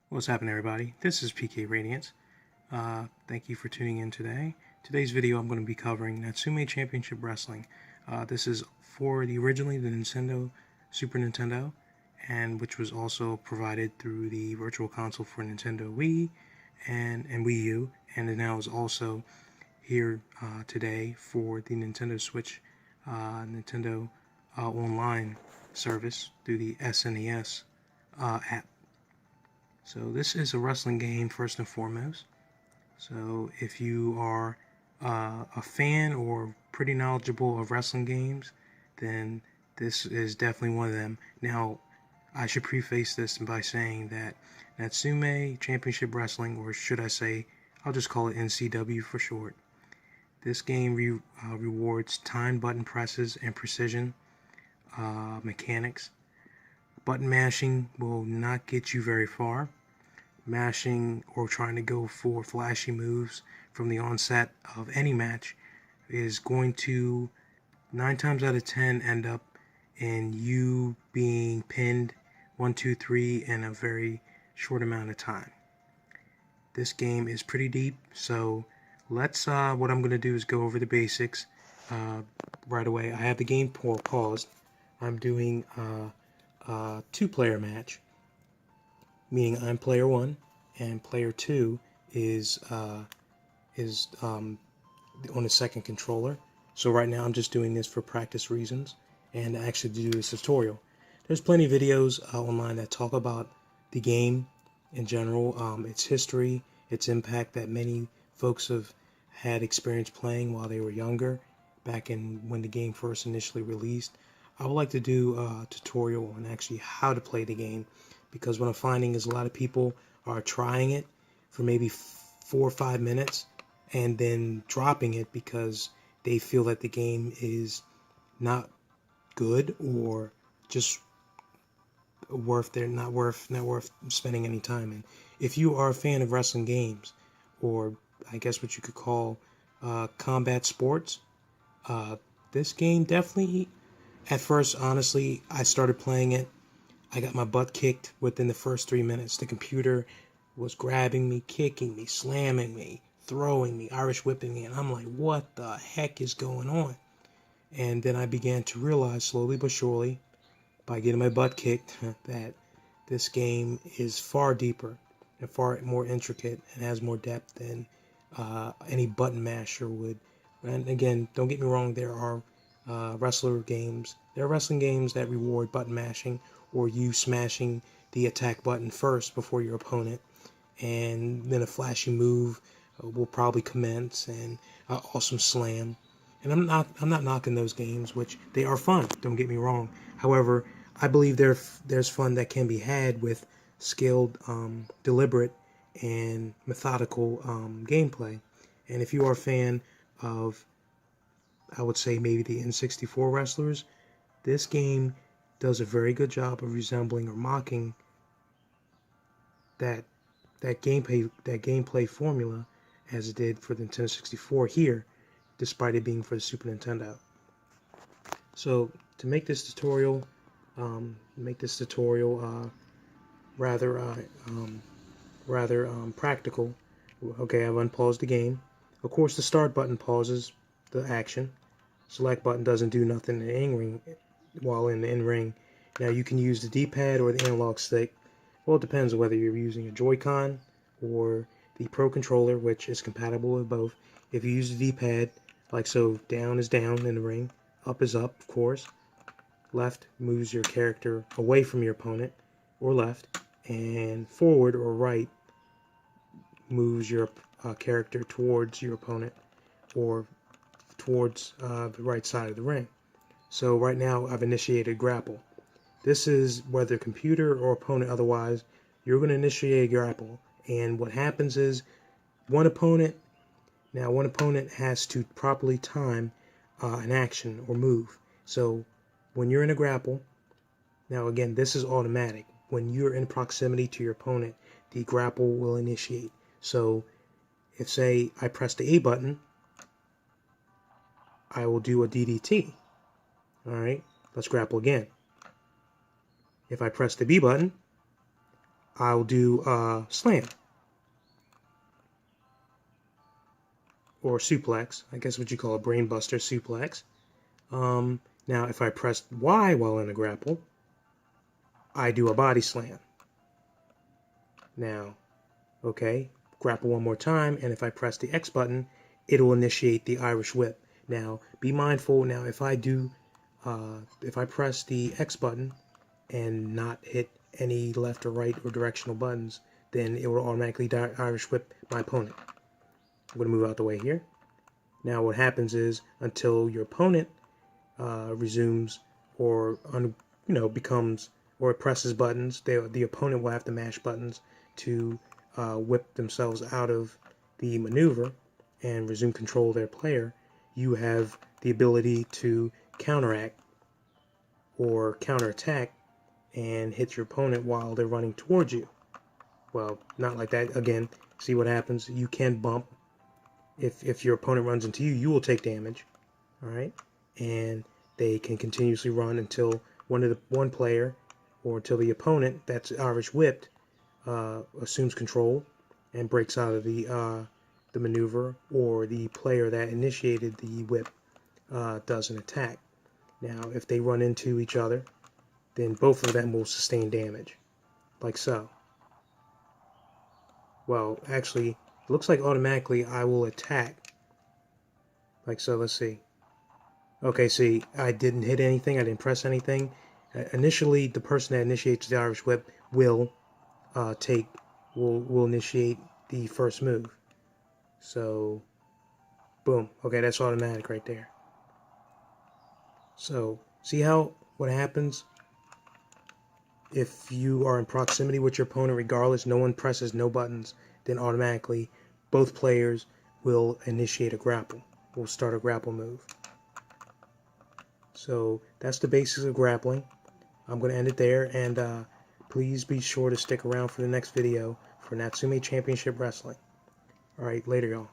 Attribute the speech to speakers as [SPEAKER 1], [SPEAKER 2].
[SPEAKER 1] What's happening, everybody? This is PK Radiance. Thank you for tuning in today. Today's video I'm going to be covering Natsume Championship Wrestling. This is for originally the Super Nintendo, and which was also provided through the Virtual Console for Nintendo Wii and Wii U, and it now is also here today for the Nintendo Switch, Nintendo Online service through the SNES app. So this is a wrestling game first and foremost. So if you are a fan or pretty knowledgeable of wrestling games, then this is definitely one of them. Now, I should preface this by saying that Natsume Championship Wrestling, or should I say, I'll just call it NCW for short. This game rewards time button presses and precision mechanics. Button mashing will not get you very far. Mashing or trying to go for flashy moves from the onset of any match is going to 9 times out of 10 end up in you being pinned 1, 2, 3 in a very short amount of time. This game is pretty deep, so let's what I'm going to do is go over the basics right away. I have the game paused. I'm doing a 2-player match, meaning I'm player 1 and player 2 is on the second controller. So right now I'm just doing this for practice reasons and actually to do this tutorial. There's plenty of videos online that talk about the game in general, its history, its impact that many folks have had experience playing while they were younger, back in when the game first initially released. I would like to do a tutorial on actually how to play the game, because what I'm finding is a lot of people are trying it for maybe 4 or 5 minutes and then dropping it because they feel that the game is not good or just not worth spending any time in. If you are a fan of wrestling games, or I guess what you could call combat sports, this game definitely, at first, honestly, I started playing it, I got my butt kicked within the first 3 minutes. The computer was grabbing me, kicking me, slamming me, throwing me, Irish whipping me, and I'm like, what the heck is going on? And then I began to realize slowly but surely, by getting my butt kicked, that this game is far deeper and far more intricate and has more depth than any button masher would. And again, don't get me wrong, there are wrestling games that reward button mashing, or you smashing the attack button first before your opponent, and then a flashy move will probably commence, and an awesome slam. And I'm not knocking those games, which they are fun, don't get me wrong. However, I believe there's fun that can be had with skilled, deliberate, and methodical gameplay. And if you are a fan of, I would say, maybe the N64 wrestlers, this game does a very good job of resembling or mocking that gameplay formula as it did for the Nintendo 64 here, despite it being for the Super Nintendo. So to make this tutorial rather practical, okay, I've unpaused the game. Of course, the start button pauses the action. Select button doesn't do nothing in the in-ring while in the in-ring. Now you can use the D-pad or the analog stick. Well, it depends on whether you're using a Joy-Con or the Pro Controller, which is compatible with both. If you use the D-pad, like so, down is down in the ring, up is up, of course. Left moves your character away from your opponent, or left, and forward or right moves your character towards your opponent, or towards the right side of the ring. So right now I've initiated grapple. This is whether computer or opponent otherwise, you're going to initiate a grapple. And what happens is one opponent has to properly time an action or move. So when you're in a grapple, now again, this is automatic. When you're in proximity to your opponent, the grapple will initiate. So if, say, I press the A button, I will do a DDT. Alright, let's grapple again. If I press the B button, I'll do slam or suplex. I guess what you call a brainbuster suplex. Now, if I press Y while in a grapple, I do a body slam. Now, okay, grapple one more time, and if I press the X button, it'll initiate the Irish whip. Now, be mindful. Now, if I press the X button and not hit any left or right or directional buttons, then it will automatically Irish whip my opponent. I'm going to move out the way here. Now, what happens is until your opponent resumes or becomes or presses buttons, the opponent will have to mash buttons to whip themselves out of the maneuver and resume control of their player. You have the ability to counteract or counterattack and hit your opponent while they're running towards you. Well, not like that. Again, see what happens. You can bump. If your opponent runs into you, you will take damage. All right, and they can continuously run until one player or until the opponent that's Irish whipped assumes control and breaks out of the maneuver, or the player that initiated the whip does an attack. Now, if they run into each other, then both of them will sustain damage, like so. Well, actually, it looks like automatically I will attack, like so. Let's see. Okay, see, I didn't hit anything. I didn't press anything. Initially, the person that initiates the Irish whip will initiate the first move. So, boom. Okay, that's automatic right there. So, see what happens if you are in proximity with your opponent, regardless, no one presses no buttons, then automatically both players will initiate a grapple. Will start a grapple move. So that's the basics of grappling. I'm going to end it there, and please be sure to stick around for the next video for Natsume Championship Wrestling. Alright, later y'all.